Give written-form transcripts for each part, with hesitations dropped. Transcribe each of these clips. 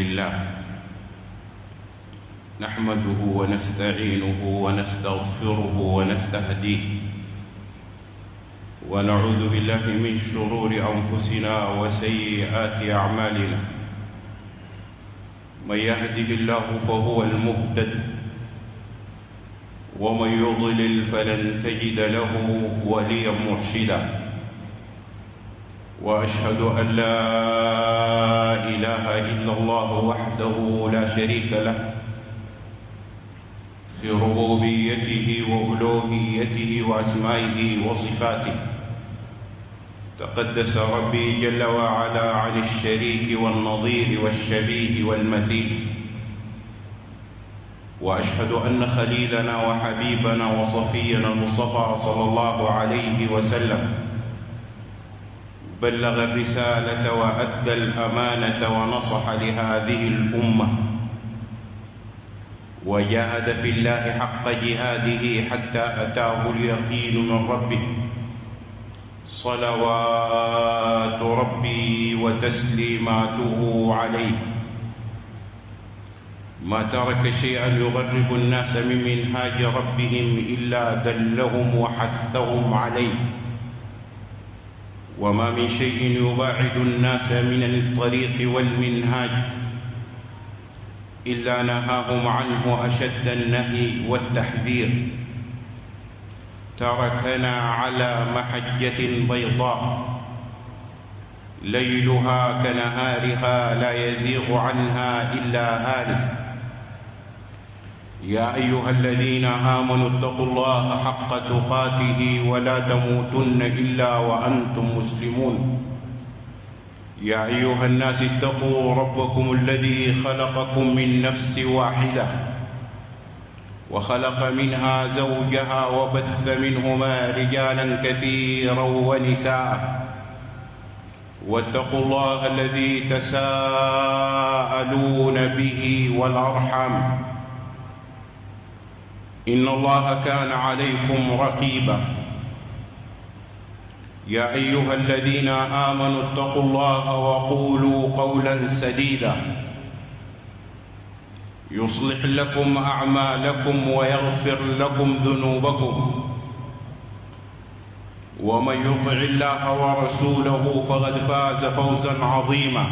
لله نحمده ونستعينه ونستغفره ونستهديه ونعوذ بالله من شرور أنفسنا وسيئات أعمالنا. من يهده الله فهو المهتد ومن يضلل فلن تجد له وليا مرشدا. وأشهد أن لا إله إلا الله وحده لا شريك له في ربوبيته وألوهيته وأسمائه وصفاته. تقدس ربي جل وعلا عن الشريك والنظير والشبيه والمثيل. وأشهد أن خليلنا وحبيبنا وصفينا المصطفى صلى الله عليه وسلم بلغ الرسالة وأدى الأمانة ونصح لهذه الأمة وجاهد في الله حق جهاده حتى أتاه اليقين من ربه. صلوات ربي وتسليماته عليه. ما ترك شيئا يغرب الناس من منهاج ربهم إلا دلهم وحثهم عليه، وما من شيء يباعد الناس من الطريق والمنهاج إلا نهاهم عنه أشد النهي والتحذير. تركنا على محجة بيضاء ليلها كنهارها لا يزيغ عنها إلا هالك. يا أيها الذين آمنوا اتقوا الله حق تقاته ولا تموتن إلا وأنتم مسلمون. يا أيها الناس اتقوا ربكم الذي خلقكم من نفس واحدة وخلق منها زوجها وبث منهما رجالا كثيرا ونساء. واتقوا الله الذي تساءلون به والأرحام إن الله كان عليكم رقيبا. يا أيها الذين آمنوا اتقوا الله وقولوا قولا سديدا يصلح لكم أعمالكم ويغفر لكم ذنوبكم، ومن يطع الله ورسوله فقد فاز فوزا عظيما.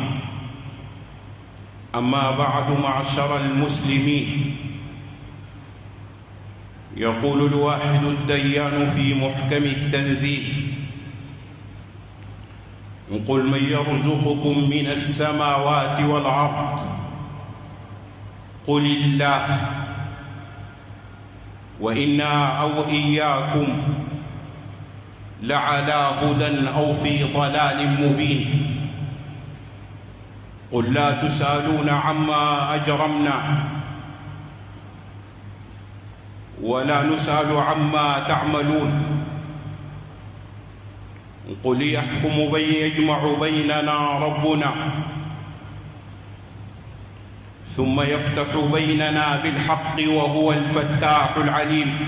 أما بعد، معشر المسلمين، يقول الواحد الديان في محكم التنزيل: قل من يرزقكم من السماوات والأرض قل الله وإنا أو إياكم لعلى هدى أو في ضلال مبين. قل لا تسألون عما أجرمنا ولا نسأل عما تعملون. قل يجمع بيننا ربنا ثم يفتح بيننا بالحق وهو الفتاح العليم.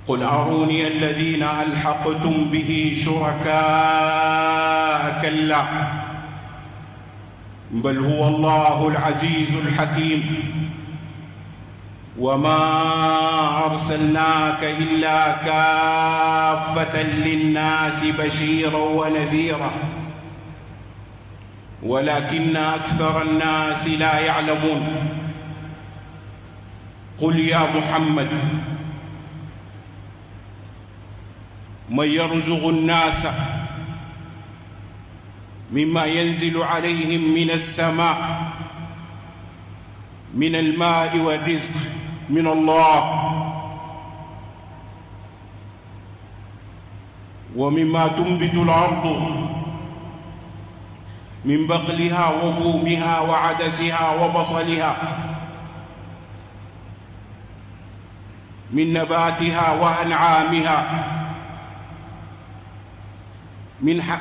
قل أروني الذين ألحقتم به شركاء، كلا بل هو الله العزيز الحكيم. وما أرسلناك إلا كافة للناس بشيرا ونذيرا ولكن أكثر الناس لا يعلمون. قل يا محمد من يرزق الناس مما ينزل عليهم من السماء من الماء والرزق من الله، ومما تنبت الأرض من بقلها وفومها وعدسها وبصلها من نباتها وأنعامها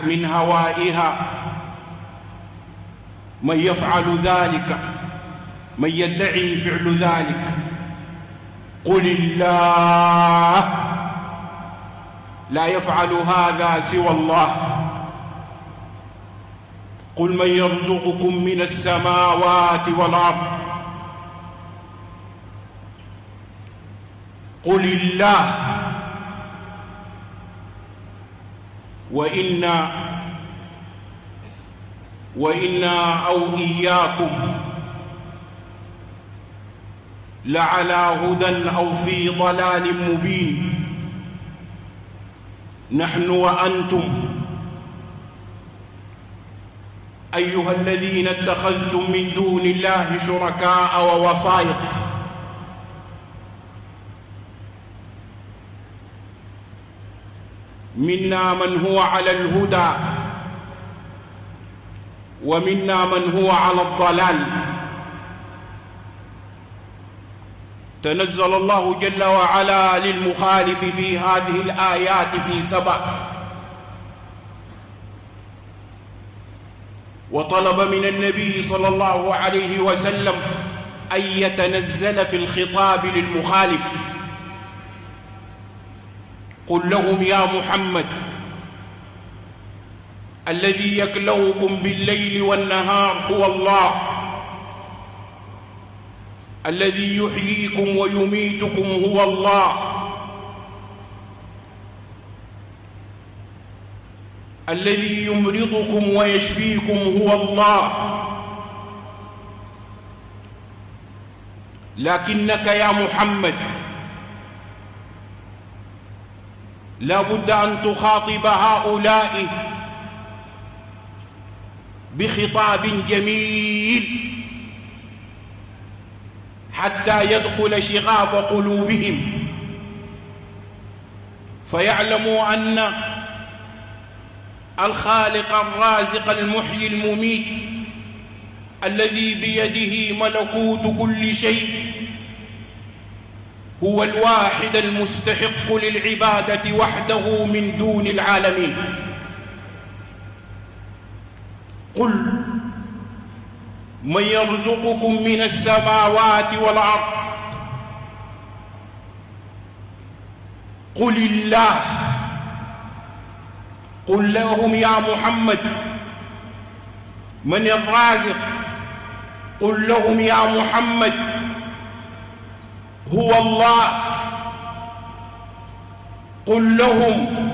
من هوائها. من يفعل ذلك، من يدعي فعل ذلك، قل الله، لا يفعل هذا سوى الله. قل من يرزقكم من السماوات والأرض قل الله وإنا أو إياكم لعلى هدى أو في ضلال مبين نحن وأنتم أيها الذين اتخذتم من دون الله شركاء ووسائط منا من هو على الهدى ومنا من هو على الضلال. تنزل الله جل وعلا للمخالف في هذه الآيات في 7 وطلب من النبي صلى الله عليه وسلم أن يتنزل في الخطاب للمخالف. قل لهم يا محمد الذي يكلؤكم بالليل والنهار هو الله الذي يحييكم ويميتكم هو الله الذي يمرضكم ويشفيكم هو الله لكنك يا محمد لا بد أن تخاطب هؤلاء بخطاب جميل حتى يدخل شغاف قلوبهم فيعلموا أن الخالق الرازق المحيي المميت الذي بيده ملكوت كل شيء هو الواحد المستحق للعبادة وحده من دون العالمين. قل من يرزقكم من السماوات والأرض قل الله. قل لهم يا محمد من الرازق قل لهم يا محمد هو الله. قل لهم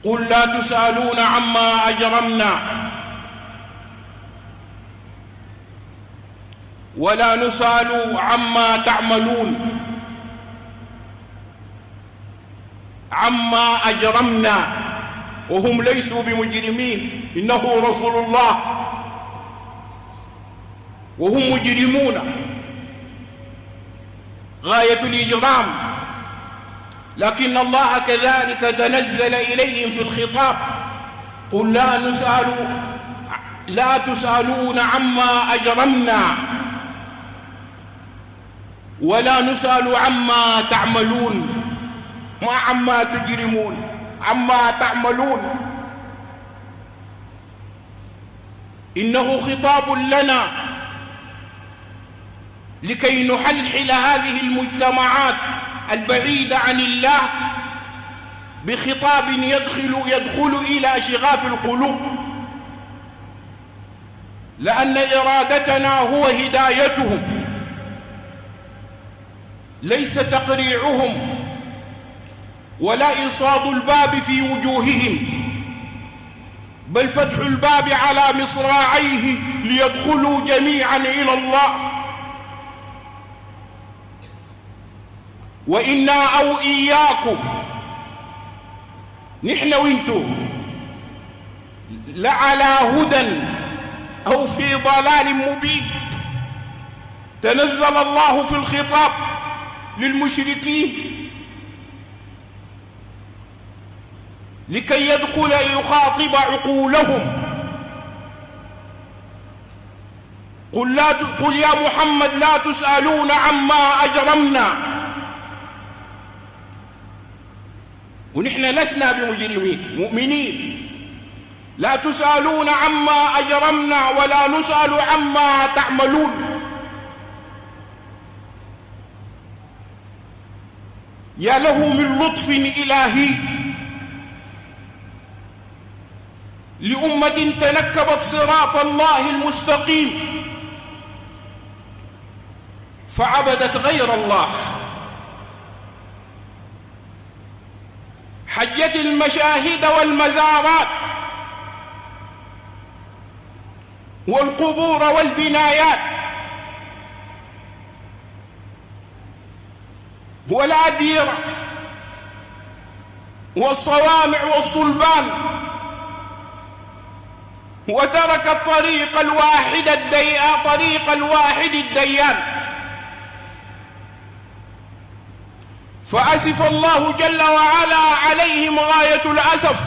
قل لا تسألون عما أجرمنا ولا نسأل عما تعملون. عما أجرمنا وهم ليسوا بمجرمين إنه رسول الله وهم مجرمون غاية الإجرام لكن الله كذلك تنزل إليهم في الخطاب قل لا تسألون عما أجرمنا ولا نسأل عما تعملون ما عما تجرمون عما تعملون. إنه خطاب لنا لكي نحلحل هذه المجتمعات البعيدة عن الله بخطاب يدخل إلى شغاف القلوب لأن إرادتنا هو هدايتهم ليس تقريعهم ولا إصاد الباب في وجوههم بل فتح الباب على مصراعيه ليدخلوا جميعا إلى الله. وإنا أو إياكم نحن وانتو لعلى هدى أو في ضلال مبين. تنزل الله في الخطاب للمشركين لكي يدخل يخاطب عقولهم. قل يا محمد لا تسألون عما أجرمنا ونحن لسنا بمجرمين مؤمنين. لا تسألون عما أجرمنا ولا نسأل عما تعملون. يا له من لطف إلهي لأمة تنكبت صراط الله المستقيم فعبدت غير الله، حجت المشاهد والمزارات والقبور والبنايات والأديرة والصوامع والصلبان، وترك طريق الواحد الديان. فأسف الله جل وعلا عليهم غاية الأسف،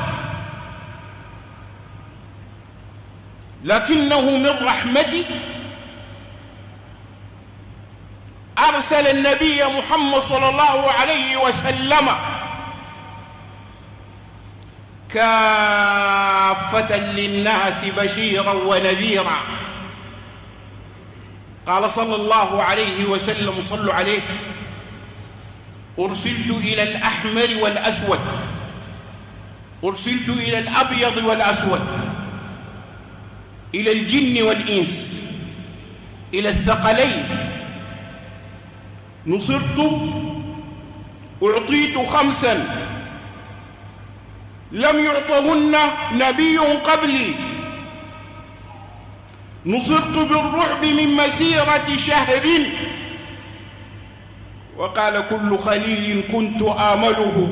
لكنه من رحمته أرسل النبي محمد صلى الله عليه وسلم كافة للناس بشيرا ونذيرا. قال صلى الله عليه وسلم، صلوا عليه: أرسلت إلى الأحمر والأسود، أرسلت إلى الأبيض والأسود، إلى الجن والإنس، إلى الثقلين. نصرت، أعطيت 5 لم يعطهن نبي قبلي. نصرت بالرعب من مسيرة شهر، وقال كل خليل كنت آمله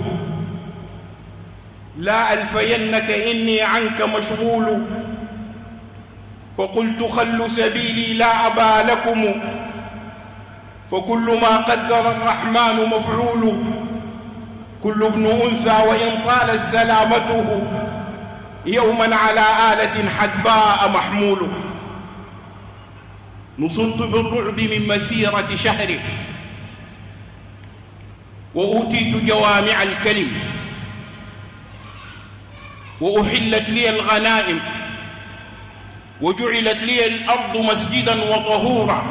لا ألفينك إني عنك مشغول. فقلت خلوا سبيلي لا أبا لكم، فكل ما قدر الرحمن مفعول. كل ابن أنثى وإن طالت سلامته يوما على آلة حدباء محمول. نصرت بالرعب من مسيرة شهر، وأوتيت جوامع الكلم، وأحلت لي الغنائم، وجعلت لي الأرض مسجدا وطهورا،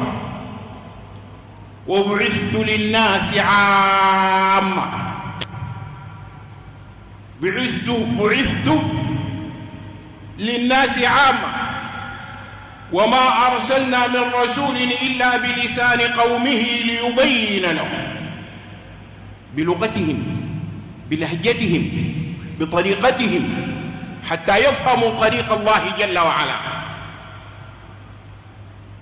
وبعثت للناس عامة. بعثت للناس عامة، وما أرسلنا من رسول إلا بلسان قومه ليبين لهم، بلغتهم، بلهجتهم، بطريقتهم، حتى يفهموا طريق الله جل وعلا.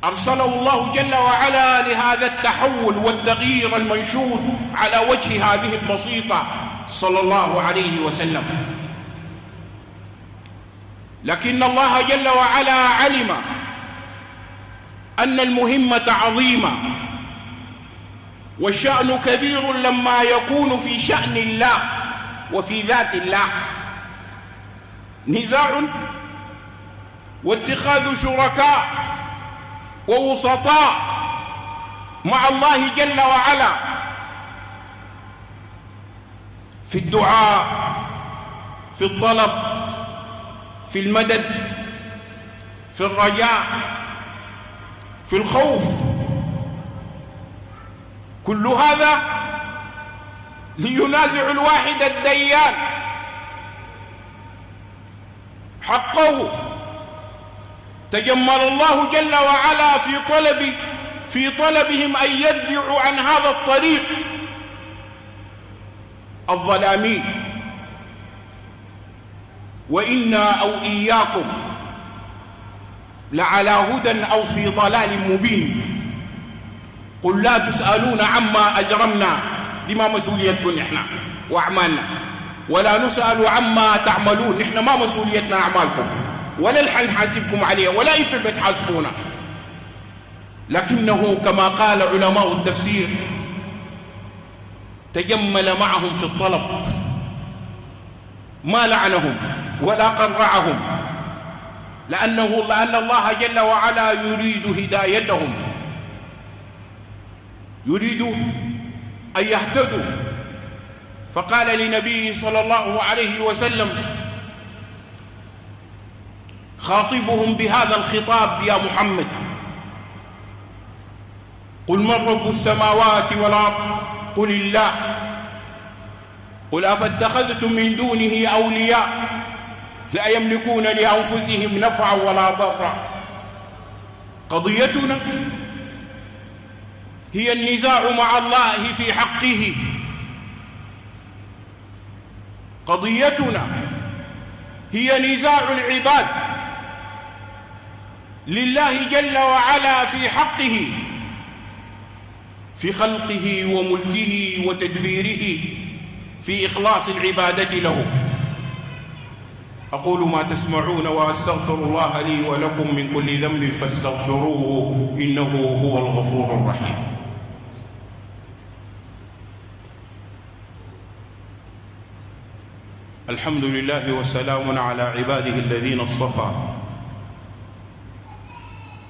أرسله الله جل وعلا لهذا التحول والتغيير المنشود على وجه هذه البسيطة صلى الله عليه وسلم. لكن الله جل وعلا علم أن المهمة عظيمة والشأن كبير لما يكون في شأن الله وفي ذات الله نزاع واتخاذ شركاء ووسطاء مع الله جل وعلا في الدعاء، في الطلب، في المدد، في الرجاء، في الخوف. كل هذا لينازع الواحد الديان حقه. تجمل الله جل وعلا في طلبهم أن يرجعوا عن هذا الطريق الظلامي. وإنا أو إياكم لعلى هدى أو في ضلال مبين. قل لا تسألون عما أجرمنا، بما مسؤوليتكم نحن وأعمالنا، ولا نسأل عما تعملون، نحن ما مسؤوليتنا أعمالكم، ولا الحين حاسبكم عليها، ولا أنتم بتحاسبونا. لكنه كما قال علماء التفسير تجمل معهم في الطلب، ما لعنهم ولا قرعهم، لأن الله جل وعلا يريد هدايتهم، يريد أن يهتدوا. فقال لنبيه صلى الله عليه وسلم خاطبهم بهذا الخطاب: يا محمد قل من رب السماوات والأرض قل الله قل أفاتخذتم من دونه أولياء لا يملكون لأنفسهم نفعا ولا ضرا. قضيتنا هي النزاع مع الله في حقه. قضيتنا هي نزاع العباد لله جل وعلا في حقه، في خلقه وملكه وتدبيره، في إخلاص العبادة له. أقول ما تسمعون وأستغفر الله لي ولكم من كل ذنب فاستغفروه إنه هو الغفور الرحيم. الحمد لله وسلام على عباده الذين اصطفى.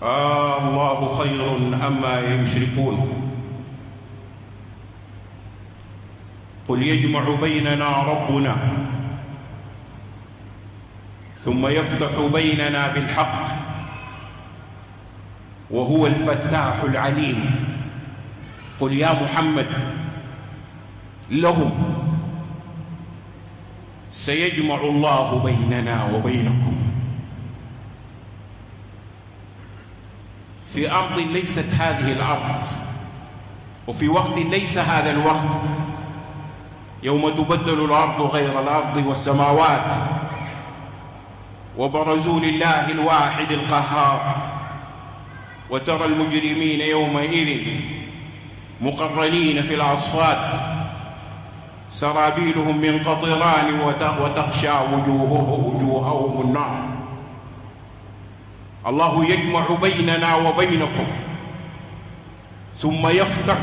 الله خير أما يشركون. قل يجمع بيننا ربنا ثم يفتح بيننا بالحق وهو الفتاح العليم. قل يا محمد لهم سيجمع الله بيننا وبينكم في أرض ليست هذه الأرض وفي وقت ليس هذا الوقت، يوم تبدل الأرض غير الأرض والسماوات وبرزوا لله الواحد القهار. وترى المجرمين يومئذ مقرنين في الأصفاد سرابيلهم من قطران وتغشى وجوههم النار. الله يجمع بيننا وبينكم ثم يفتح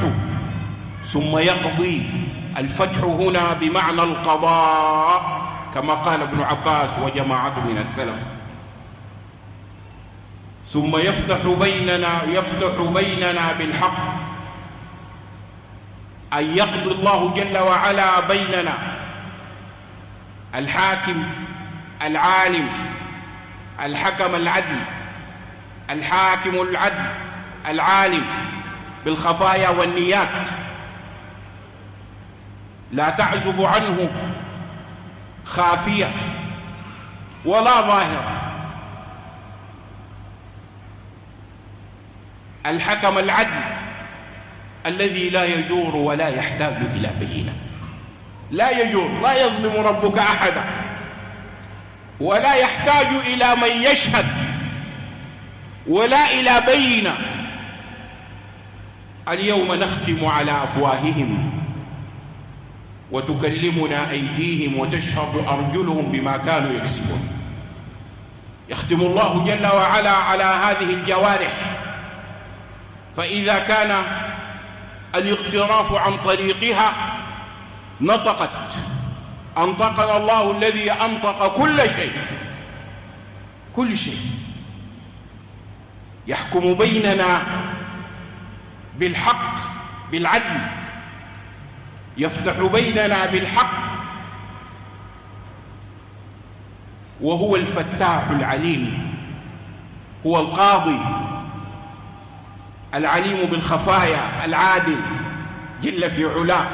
ثم يقضي. الفتح هنا بمعنى القضاء كما قال ابن عباس وجماعة من السلف. ثم يفتح بيننا بالحق، أن يقضي الله جل وعلا بيننا، الحاكم العالم الحكم العدل، الحاكم العدل العالم بالخفايا والنيات، لا تعزب عنه خافية ولا ظاهرة. الحكم العدل الذي لا يجور ولا يحتاج إلى بينة، لا يجور، لا يظلم ربك أحدا ولا يحتاج إلى من يشهد ولا إلى بينة. اليوم نختم على أفواههم وتكلمنا أيديهم وتشهد أرجلهم بما كانوا يكسبون. يختم الله جل وعلا على هذه الجوارح، فإذا كان الاغتراف عن طريقها نطقت، أنطقنا الله الذي أنطق كل شيء يحكم بيننا بالحق بالعدل، يفتح بيننا بالحق، وهو الفتاح العليم، هو القاضي العليم بالخفايا العادل جل في علاه.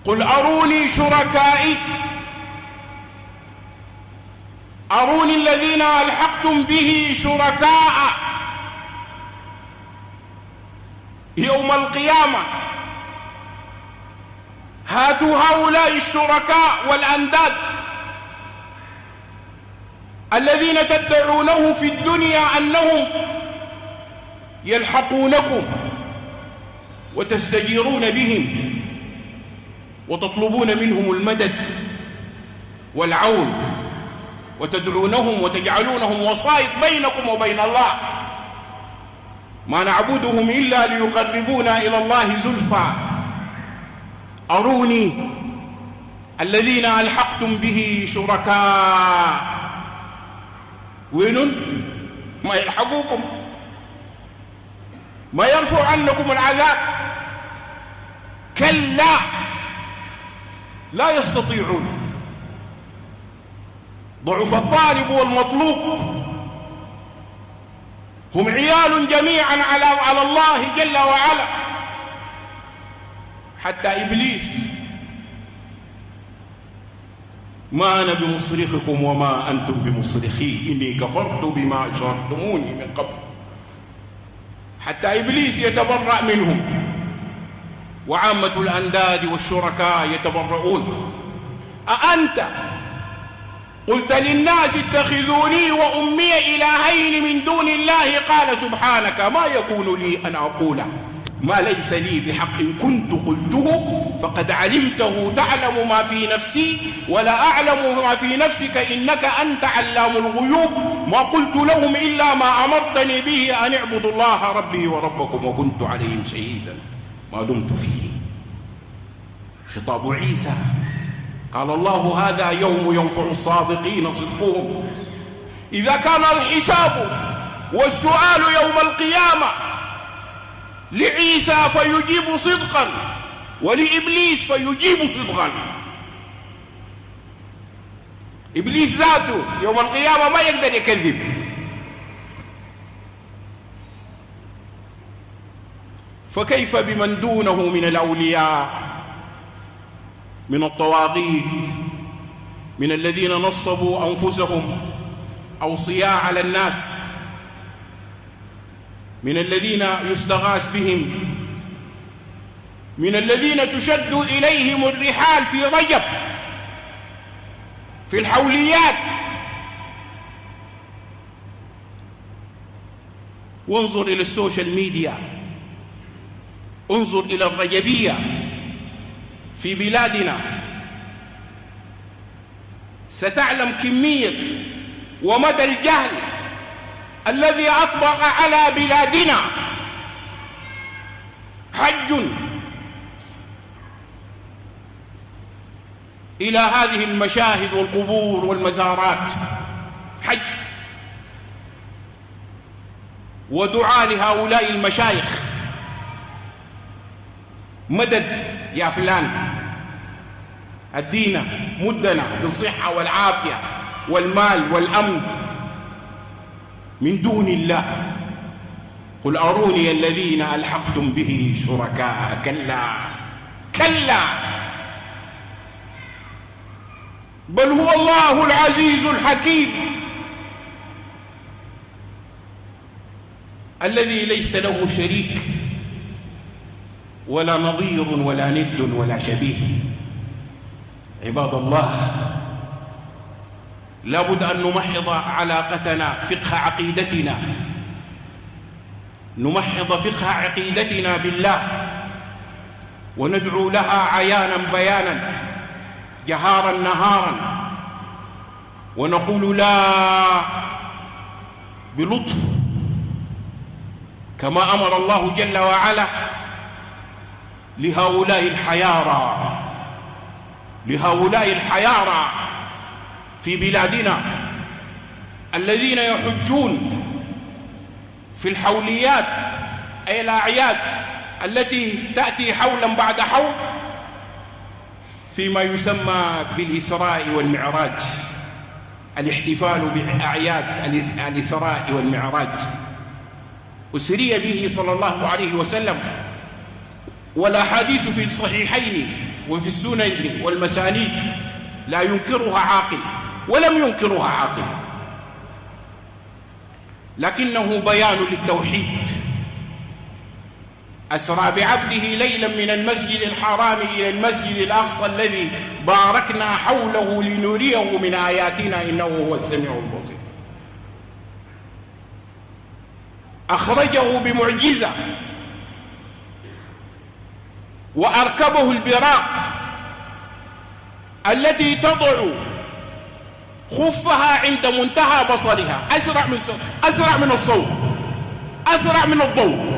قل أروني شركائي، أروني الذين ألحقتم به شركاء يوم القيامة. هاتوا هؤلاء الشركاء والأنداد الذين تدعونه في الدنيا أنهم يلحقونكم وتستجيرون بهم وتطلبون منهم المدد والعون وتدعونهم وتجعلونهم وسائط بينكم وبين الله. ما نعبدهم إلا ليقربونا إلى الله زلفى. أروني الذين ألحقتم به شركاء. وين ما يلحقوكم، ما يرفع عنكم العذاب، كلا لا يستطيعون. ضعف الطالب والمطلوب، هم عيال جميعا على الله جل وعلا، حتى إبليس ما أنا بمصرخكم وما أنتم بمصرخي إني كفرت بما أشركتموني من قبل. حتى إبليس يتبرأ منهم، وعامة الأنداد والشركاء يتبرؤون. أأنت قلت للناس اتخذوني وأمي إلهين من دون الله قال سبحانك ما يكون لي أن أقول ما ليس لي بحق إن كنت قلته فقد علمته تعلم ما في نفسي ولا أعلم ما في نفسك إنك أنت علام الغيوب ما قلت لهم إلا ما أمرتني به أن اعبدوا الله ربي وربكم وكنت عليهم شهيدا ما دمت فيه. خطاب عيسى قال الله هذا يوم ينفع الصادقين صدقهم. إذا كان الحساب والسؤال يوم القيامة لعيسى فيجيب صدقا ولإبليس فيجيب صدقا، إبليس ذاته يوم القيامة ما يقدر يكذب. فكيف بمن دونه من الأولياء، من الطواغيت، من الذين نصبوا أنفسهم أوصياء على الناس، من الذين يستغاث بهم، من الذين تشد إليهم الرحال في رجب في الحوليات. وانظر إلى السوشيال ميديا، انظر إلى الرجبية في بلادنا، ستعلم كمية ومدى الجهل الذي أطبق على بلادنا. حج إلى هذه المشاهد والقبور والمزارات، حج ودعاء لهؤلاء المشايخ، مدد يا فلان ادينا مدنا بالصحة والعافية والمال والأمن من دون الله. قل أروني الذين ألحقتم به شركاء كلا كلا بل هو الله العزيز الحكيم الذي ليس له شريك ولا نظير ولا ند ولا شبيه. عباد الله، لابد أن نمحض علاقتنا فقه عقيدتنا، نمحض فقه عقيدتنا بالله وندعو لها عيانا بيانا جهارا نهارا، ونقول لا بلطف كما أمر الله جل وعلا لهؤلاء الحيارى في بلادنا الذين يحجون في الحوليات أي الأعياد التي تأتي حولا بعد حول فيما يسمى بالإسراء والمعراج، الاحتفال بأعياد الإسراء والمعراج. أسري به صلى الله عليه وسلم، والأحاديث في الصحيحين وفي السنن والمسانيد لا ينكرها عاقل ولم ينكرها عاقل، لكنه بيان للتوحيد. أسرى بعبده ليلا من المسجد الحرام إلى المسجد الأقصى الذي باركنا حوله لنريه من آياتنا إنه هو السميع البصير. أخرجه بمعجزة وأركبه البراق التي تضع خفها عند منتهى بصرها، أسرع من الصوت، أسرع من الضوء.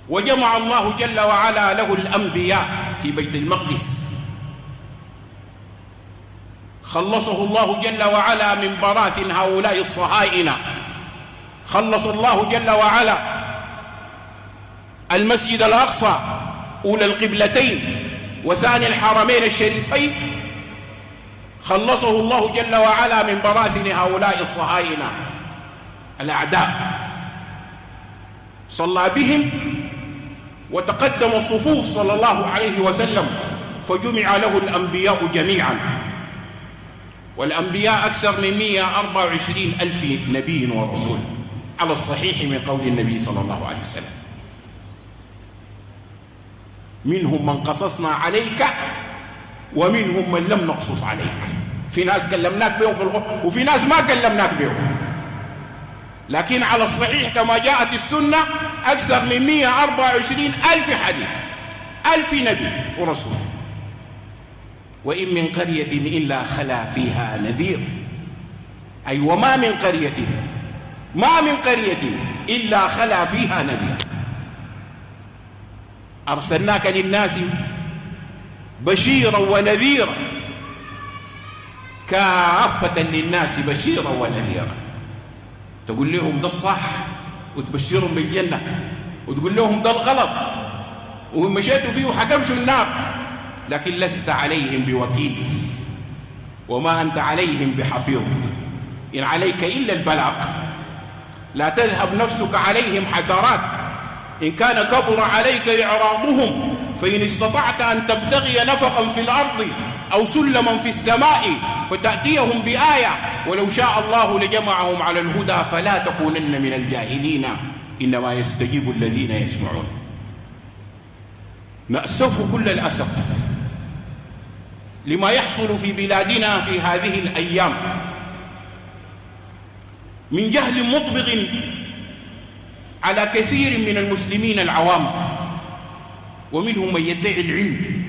وجمع الله جل وعلا له الأنبياء في بيت المقدس، خلصه الله جل وعلا من براثن هؤلاء الصهاينة، خلص الله جل وعلا المسجد الأقصى أولى القبلتين وثاني الحرمين الشريفين، خلصه الله جل وعلا من براثن هؤلاء الصهاينة الأعداء. صلى بهم وتقدم الصفوف صلى الله عليه وسلم فجمع له الأنبياء جميعا، والأنبياء أكثر من 124 ألف نبي ورسول على الصحيح من قول النبي صلى الله عليه وسلم. منهم من قصصنا عليك ومنهم من لم نقصص عليك. في ناس كلمناك بهم في الغرب وفي ناس ما كلمناك بهم، لكن على الصحيح كما جاءت السنة أكثر من 124 ألف حديث، ألف نبي ورسول. وإن من قرية إلا خلا فيها نذير، أي وما من قرية، ما من قرية إلا خلا فيها نذير. أرسلناك للناس بشيرا ونذيرا، كافة للناس بشيرا ونذيرا. تقول لهم ده الصح وتبشرهم بالجنة، وتقول لهم ده الغلط وهم مشيتوا فيه وحكمشوا النار، لكن لست عليهم بوكيل وما أنت عليهم بحفيظ، إن عليك إلا البلاغ. لا تذهب نفسك عليهم حسرات، إن كان كبر عليك إعراضهم فإن استطعت أن تبتغي نفقا في الأرض أو سلما في السماء فتأتيهم بآية، ولو شاء الله لجمعهم على الهدى فلا تكونن من الجاهلين، إنما يستجيب الذين يسمعون. نأسف كل الأسف لما يحصل في بلادنا في هذه الأيام من جهل مطبق على كثير من المسلمين العوام، ومنهم من يدعي العلم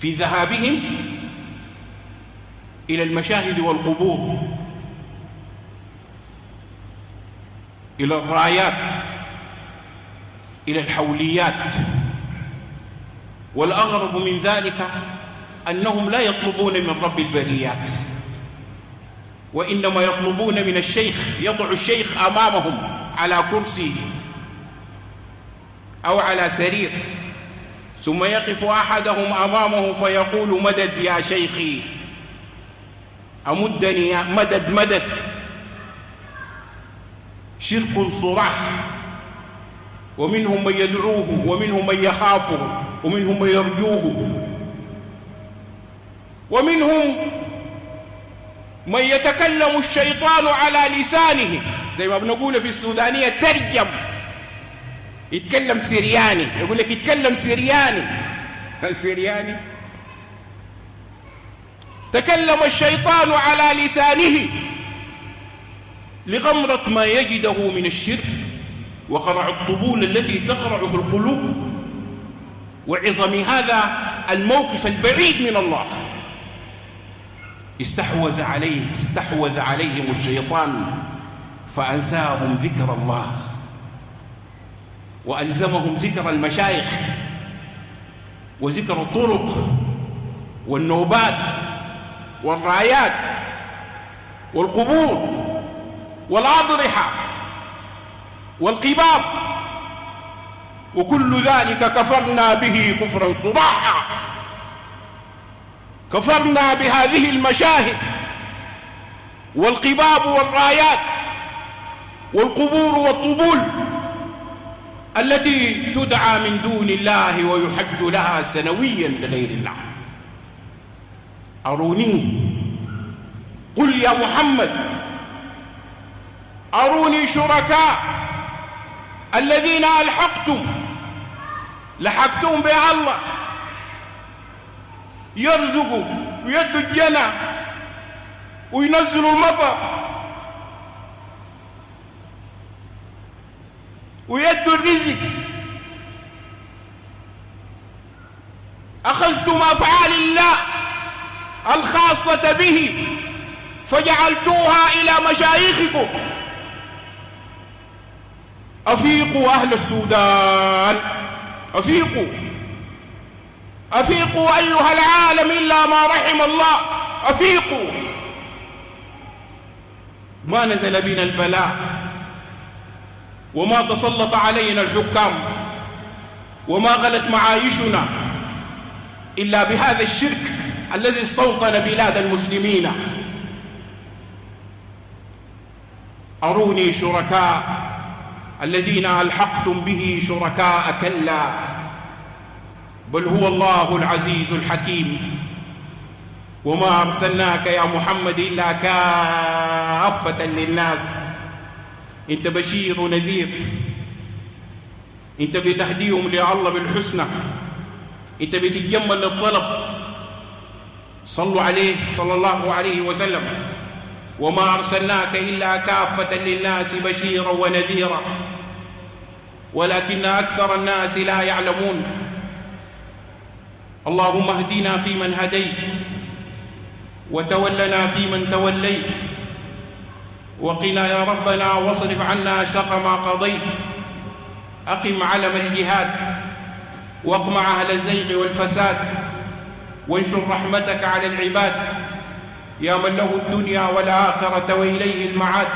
في ذهابهم إلى المشاهد والقبور، إلى الرايات، إلى الحوليات. والأغرب من ذلك أنهم لا يطلبون من رب البريات، وإنما يطلبون من الشيخ. يضع الشيخ أمامهم على كرسي أو على سرير، ثم يقف أحدهم أمامه فيقول مدد يا شيخي، أمدني يا مدد مدد. شرك صراح، ومنهم من يدعوه ومنهم من يخافه ومنهم من يرجوه، ومنهم من يتكلم الشيطان على لسانه، زي ما بنقول في السودانية ترجم، يتكلم سرياني، يقول لك يتكلم سرياني. سرياني تكلم الشيطان على لسانه لغمرة ما يجده من الشرك وقرع الطبول التي تقرع في القلوب، وعظم هذا الموقف البعيد من الله. استحوذ عليهم الشيطان فأنساهم ذكر الله، وألزمهم ذكر المشايخ وذكر الطرق والنوبات والرايات والقبور والأضرحة والقباب، وكل ذلك كفرنا به كفرا صباحا. كفرنا بهذه المشاهد والقباب والرايات والقبور والطبول التي تدعى من دون الله ويحج لها سنويا لغير الله. أروني، قل يا محمد أروني شركاء الذين لحقتم بالله، يرزقوا ويدوا الجنة وينزلوا المطر ويدوا الرزق. أخذتم أفعال الله الخاصة به فجعلتوها إلى مشايخكم. أفيقوا أهل السودان، أفيقوا أفيقوا أيها العالم إلا ما رحم الله، أفيقوا. ما نزل بنا البلاء وما تسلط علينا الحكام وما غلت معايشنا إلا بهذا الشرك الذي استوطن بلاد المسلمين. أروني شركاء الذين ألحقتم به شركاء، كلا بل هو الله العزيز الحكيم. وما أرسلناك يا محمد إلا كافة للناس. أنت بشير ونذير، أنت بتهديهم لله بالحسنى، أنت بتتجمل للطلب. صلوا عليه صلى الله عليه وسلم. وما أرسلناك إلا كافة للناس بشيرا ونذيرا ولكن أكثر الناس لا يعلمون. اللهم اهدنا فيمن هديت، وتولنا فيمن توليت، وقنا يا ربنا واصرف عنا شر ما قضيت. أقم علم الجهاد واقمع أهل الزيغ والفساد، وانشر رحمتك على العباد يا من له الدنيا والآخرة وإليه المعاد.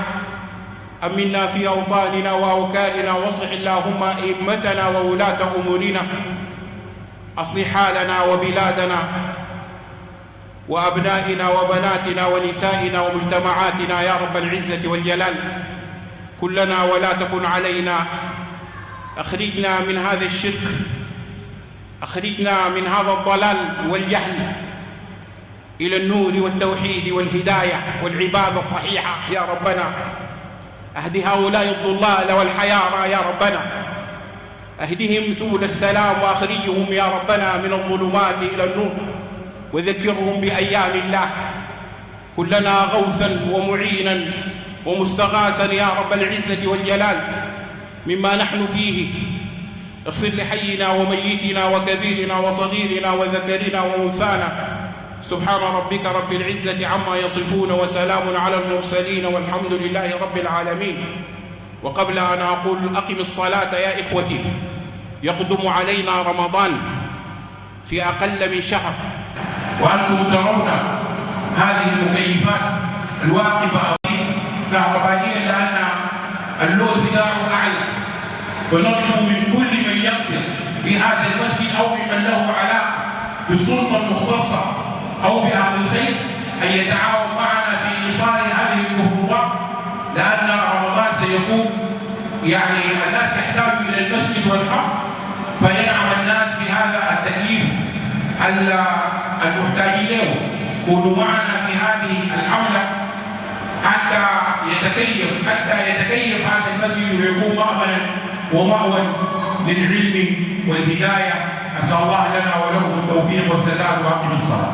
أمنا في أوطاننا وأوكالنا، واصلح اللهم أئمتنا وولاة أمورنا. أصلح حالنا وبلادنا وأبنائنا وبناتنا ونسائنا ومجتمعاتنا يا رب العزة والجلال. كلنا ولا تكن علينا. أخرجنا من هذا الشرك، أخرجنا من هذا الضلال والجهل إلى النور والتوحيد والهداية والعبادة الصحيحة يا ربنا. أهد هؤلاء الضلال والحيارى يا ربنا، أهدهم سبل السلام، وأخرجهم يا ربنا من الظلمات إلى النور، وذكرهم بأيام الله. كلنا غوثا ومعينا ومستغاثا يا رب العزة والجلال مما نحن فيه. اغفر لحينا وميتنا وكبيرنا وصغيرنا وذكرنا وأنثانا. سبحان ربك رب العزة عما يصفون، وسلام على المرسلين، والحمد لله رب العالمين. وقبل أن أقول أقم الصلاة يا إخوتي، يقدم علينا رمضان في أقل من شهر، وأنتم ترون هذه المكيفات الواقفة كهربائية لأن اللود بتاعه أعلى. فنرجو من كل من يقبل في هذا المسجد أو ممن له علاقة بالسلطة المختصة أو بأهل الخير أن يتعاون معنا في إيصال هذه المهمات، لأن رمضان سيكون يعني الناس يحتاجوا إلى المسجد والحق، فينعم الناس بهذا التكييف المحتاجين له. كونوا معنا في هذه الحملة حتى يتكيف هذا المسجد ويكون مأمنا ومأوى للعلم والهداية. أسأل الله لنا ولكم التوفيق والسداد، وأقم الصلاة.